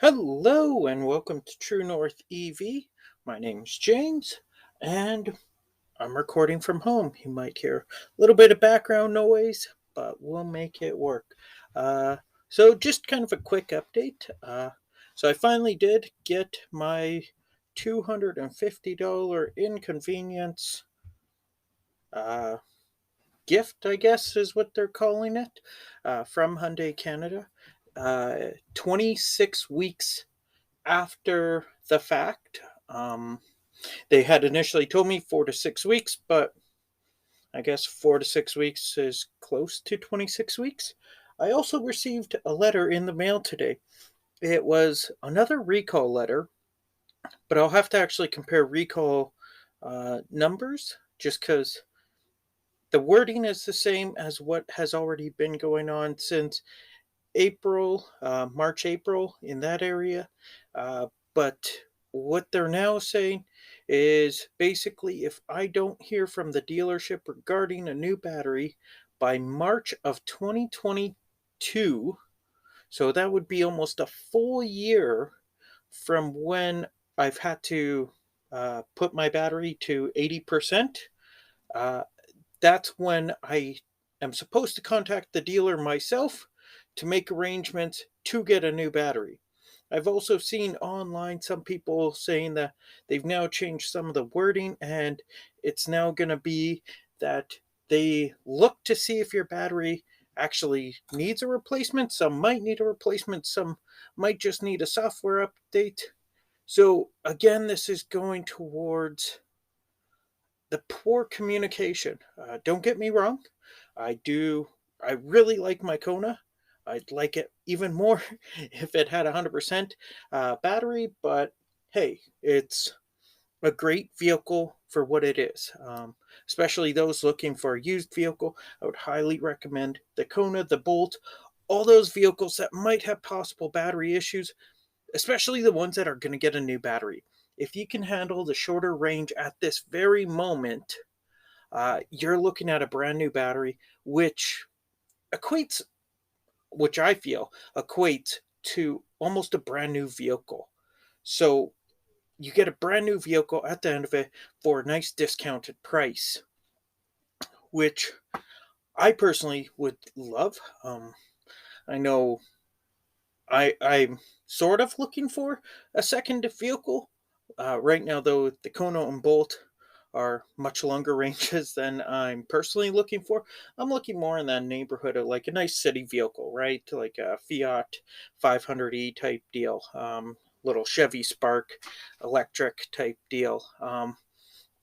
Hello and welcome to True North EV. My name's James and I'm recording from home. You might hear a little bit of background noise, but we'll make it work. Uh, so, just kind of a quick update. So, I finally did get my $250 inconvenience uh, gift, I guess is what they're calling it, from Hyundai Canada. 26 weeks after the fact. They had initially told me 4 to 6 weeks, but I guess 4 to 6 weeks is close to 26 weeks. I also received a letter in the mail today. It was another recall letter, but I'll have to actually compare recall numbers just because the wording is the same as what has already been going on since April, March, April in that area. But what they're now saying is basically if I don't hear from the dealership regarding a new battery by March of 2022, so that would be almost a full year from when I've had to put my battery to 80%. Uh, that's when I am supposed to contact the dealer myself to make arrangements to get a new battery. I've also seen online some people saying that they've now changed some of the wording and it's now going to be that they look to see if your battery actually needs a replacement. Some might need a replacement, some might just need a software update. So, again, this is going towards the poor communication. Don't get me wrong, I do. I really like my Kona. I'd like it even more if it had 100% battery, but hey, it's a great vehicle for what it is. Especially those looking for a used vehicle, I would highly recommend the Kona, the Bolt, all those vehicles that might have possible battery issues, especially the ones that are going to get a new battery. If you can handle the shorter range at this very moment, you're looking at a brand new battery, equates, which I feel equates to almost a brand new vehicle. So you get a brand new vehicle at the end of it for a nice discounted price, which I personally would love. I know I'm sort of looking for a second vehicle. Right now, though, the Kono and Bolt are much longer ranges than I'm personally looking for. I'm looking more in that neighborhood of like a nice city vehicle, right? Like a Fiat 500e type deal, little Chevy Spark electric type deal.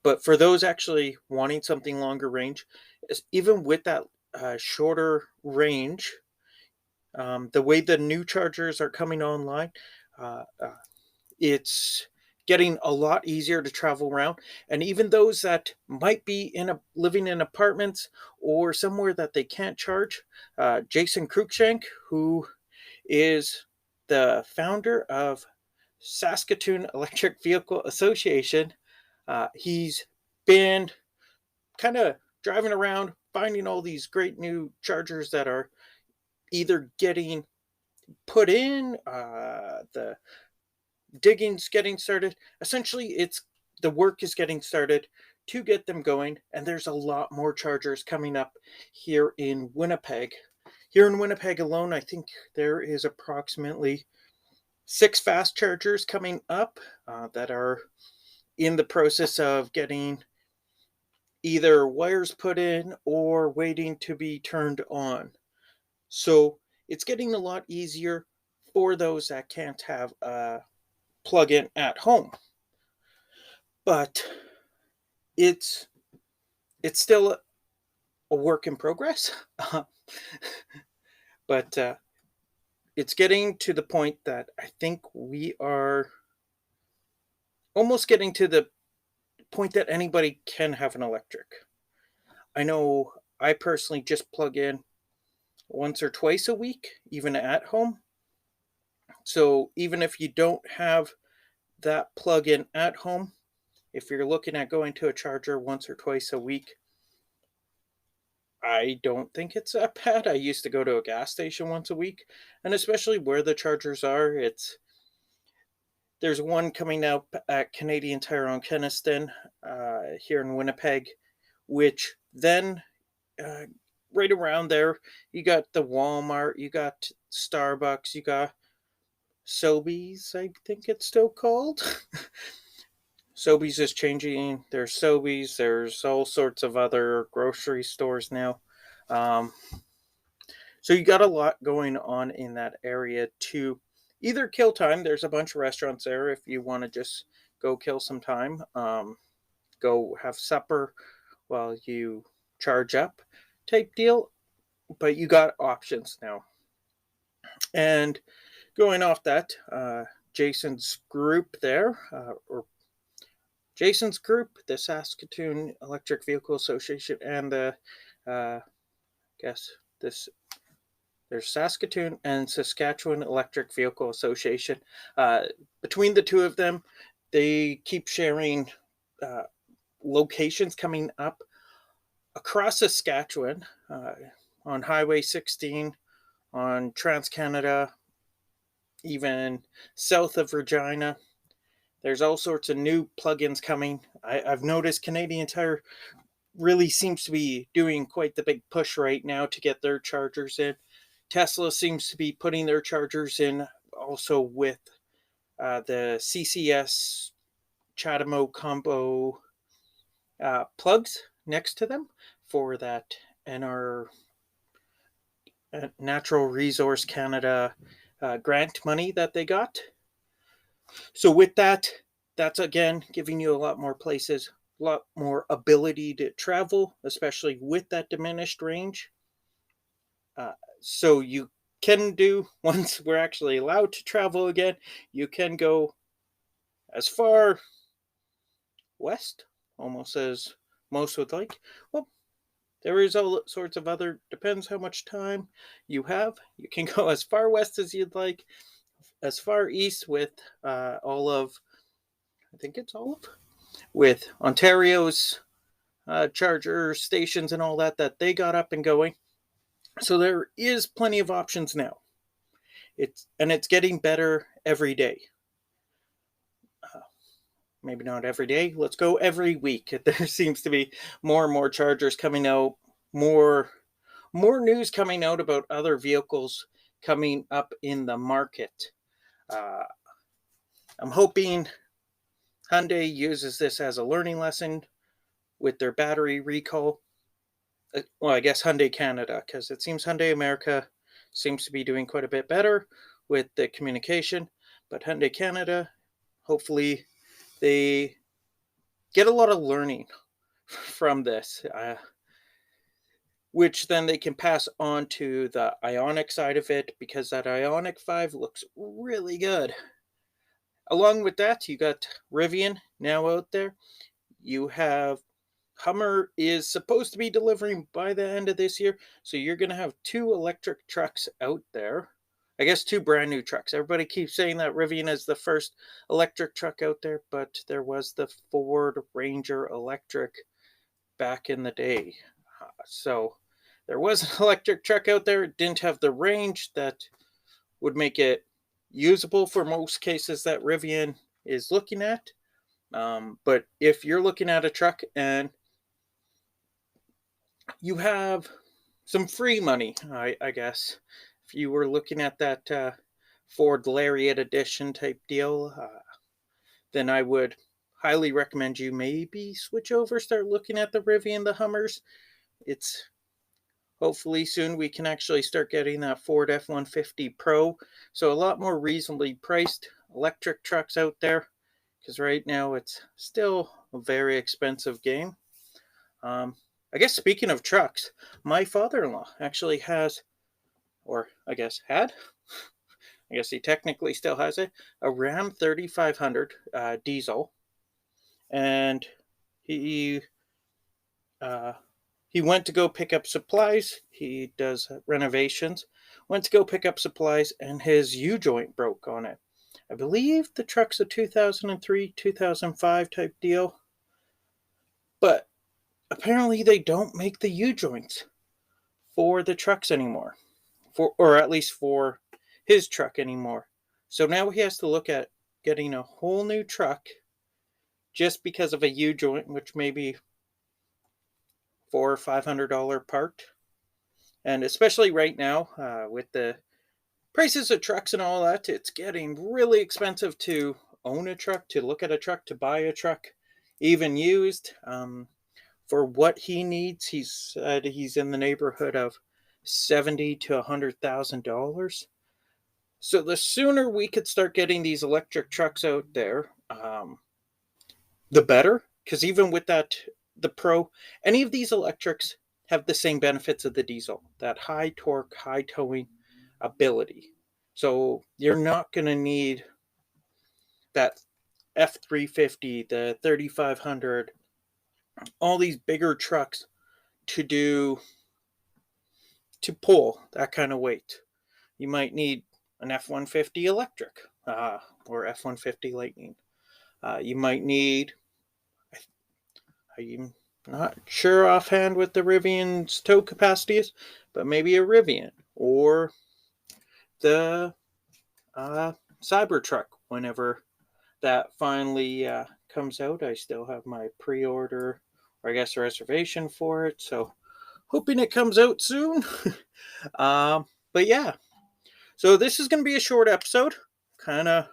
But for those actually wanting something longer range, even with that shorter range, the way the new chargers are coming online, uh, uh, it's getting a lot easier to travel around. And even those that might be living in apartments or somewhere that they can't charge, Jason Cruikshank, who is the founder of Saskatoon Electric Vehicle Association, he's been kind of driving around finding all these great new chargers that are either getting put in, the digging's getting started. Essentially, it's the work is getting started to get them going, and there's a lot more chargers coming up here in Winnipeg. Here in Winnipeg alone, I think there is approximately 6 fast chargers coming up that are in the process of getting either wires put in or waiting to be turned on. So it's getting a lot easier for those that can't have a plug-in at home. But it's it's still a work in progress. But it's getting to the point that I think we are almost getting to the point that anybody can have an electric. I know I personally just plug in once or twice a week, even at home. So even if you don't have that plug in at home, if you're looking at going to a charger once or twice a week, I don't think it's that bad. I used to go to a gas station once a week, and especially where the chargers are, it's There's one coming up at Canadian Tire on Kenniston here in Winnipeg, which then uh, right around there, you got the Walmart, you got Starbucks, you got Sobeys, I think it's still called. Sobeys is changing. There's Sobeys. There's all sorts of other grocery stores now. Um, so you got a lot going on in that area to either kill time. There's a bunch of restaurants there if you want to just go kill some time. Go have supper while you charge up type deal. But you got options now. And going off that, Jason's group there, or Jason's group, the Saskatoon Electric Vehicle Association, and the guess this there's Saskatoon and Saskatchewan Electric Vehicle Association. Between the two of them, they keep sharing locations coming up across Saskatchewan on Highway 16, on Trans Canada, even south of Regina. There's all sorts of new plugins coming. I've noticed Canadian Tire really seems to be doing quite the big push right now to get their chargers in. Tesla seems to be putting their chargers in also with the CCS Chatamo combo plugs next to them for that NR Natural Resource Canada grant money that they got. So with that, that's again giving you a lot more places, a lot more ability to travel, especially with that diminished range. So you can do, once we're actually allowed to travel again, you can go as far west, almost as most would like. Well, there is all sorts of other, depends how much time you have. You can go as far west as you'd like, as far east with all of, I think it's all of, with Ontario's charger stations and all that they got up and going. So there is plenty of options now. It's getting better every day. Maybe not every day. Let's go every week. There seems to be more and more chargers coming out, more news coming out about other vehicles coming up in the market. I'm hoping Hyundai uses this as a learning lesson with their battery recall. Well, I guess Hyundai Canada, because it seems Hyundai America seems to be doing quite a bit better with the communication. But Hyundai Canada, hopefully they get a lot of learning from this, which then they can pass on to the Ioniq side of it, because that Ioniq 5 looks really good. Along with that, you got Rivian now out there. You have Hummer is supposed to be delivering by the end of this year. So you're going to have 2 electric trucks out there. I guess 2 brand new trucks. Everybody keeps saying that Rivian is the first electric truck out there, but there was the Ford Ranger electric back in the day. So there was an electric truck out there. It didn't have the range that would make it usable for most cases that Rivian is looking at. But if you're looking at a truck and you have some free money, I guess, if you were looking at that Ford Lariat Edition type deal, then I would highly recommend you maybe switch over, start looking at the Rivian, the Hummers. It's hopefully soon we can actually start getting that Ford F-150 Pro. So a lot more reasonably priced electric trucks out there, because right now it's still a very expensive game. I guess speaking of trucks, my father-in-law actually has, or I guess had, I guess he technically still has it, a Ram 3500 diesel. And he went to go pick up supplies. He does renovations. Went to go pick up supplies, and his U-joint broke on it. I believe the truck's a 2003, 2005 type deal. But apparently they don't make the U-joints for the trucks anymore. Or at least for his truck anymore. So now he has to look at getting a whole new truck just because of a U-joint, which may be $400 or $500 part. And especially right now, with the prices of trucks and all that, it's getting really expensive to own a truck, to look at a truck, to buy a truck, even used. For what he needs, he said he's in the neighborhood of $70,000 to $100,000. So the sooner we could start getting these electric trucks out there, the better. Because even with that, the Pro, any of these electrics have the same benefits of the diesel, that high torque, high towing ability. So you're not going to need that F350, the 3500, all these bigger trucks to pull that kind of weight. You might need an F-150 electric, or F-150 Lightning. You might need, I'm not sure offhand what the Rivian's tow capacity is, but maybe a Rivian or the Cybertruck whenever that finally comes out. I still have my pre-order, or I guess a reservation for it, so hoping it comes out soon. But yeah, so this is going to be a short episode, kind of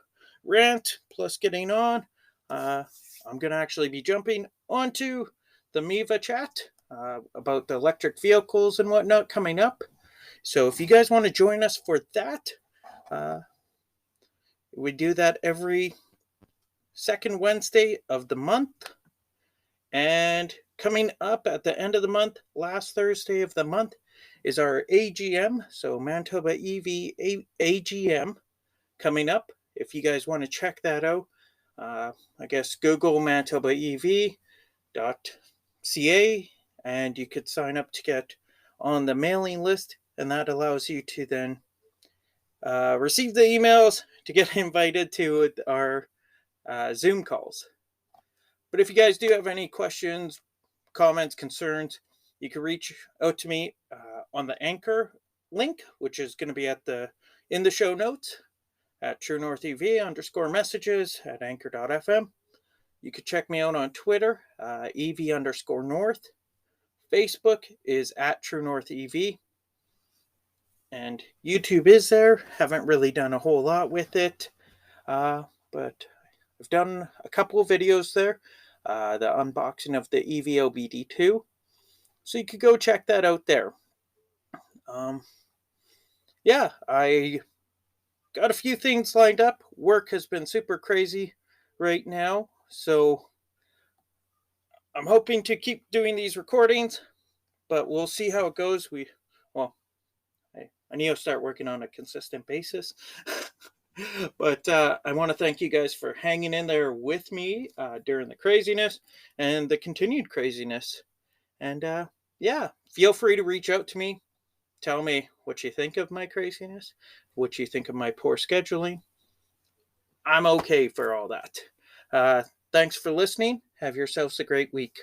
rant plus getting on. I'm going to actually be jumping onto the Miva chat about the electric vehicles and whatnot coming up. So if you guys want to join us for that, we do that every second Wednesday of the month. And coming up at the end of the month, last Thursday of the month, is our AGM. So Manitoba EV AGM coming up. If you guys want to check that out, I guess Google ManitobaEV.ca and you could sign up to get on the mailing list, and that allows you to then receive the emails to get invited to our Zoom calls. But if you guys do have any questions, comments, concerns, you can reach out to me on the Anchor link, which is going to be in the show notes at TrueNorthEV_messages at Anchor.fm. You can check me out on Twitter, EV_North. Facebook is at TrueNorthEV. And YouTube is there. Haven't really done a whole lot with it. But I've done a couple of videos there. The unboxing of the EVO BD2. So you could go check that out there. Yeah, I got a few things lined up. Work has been super crazy right now. So I'm hoping to keep doing these recordings, but we'll see how it goes. I need to start working on a consistent basis. But I want to thank you guys for hanging in there with me during the craziness and the continued craziness. And yeah, feel free to reach out to me. Tell me what you think of my craziness, what you think of my poor scheduling. I'm okay for all that. Thanks for listening. Have yourselves a great week.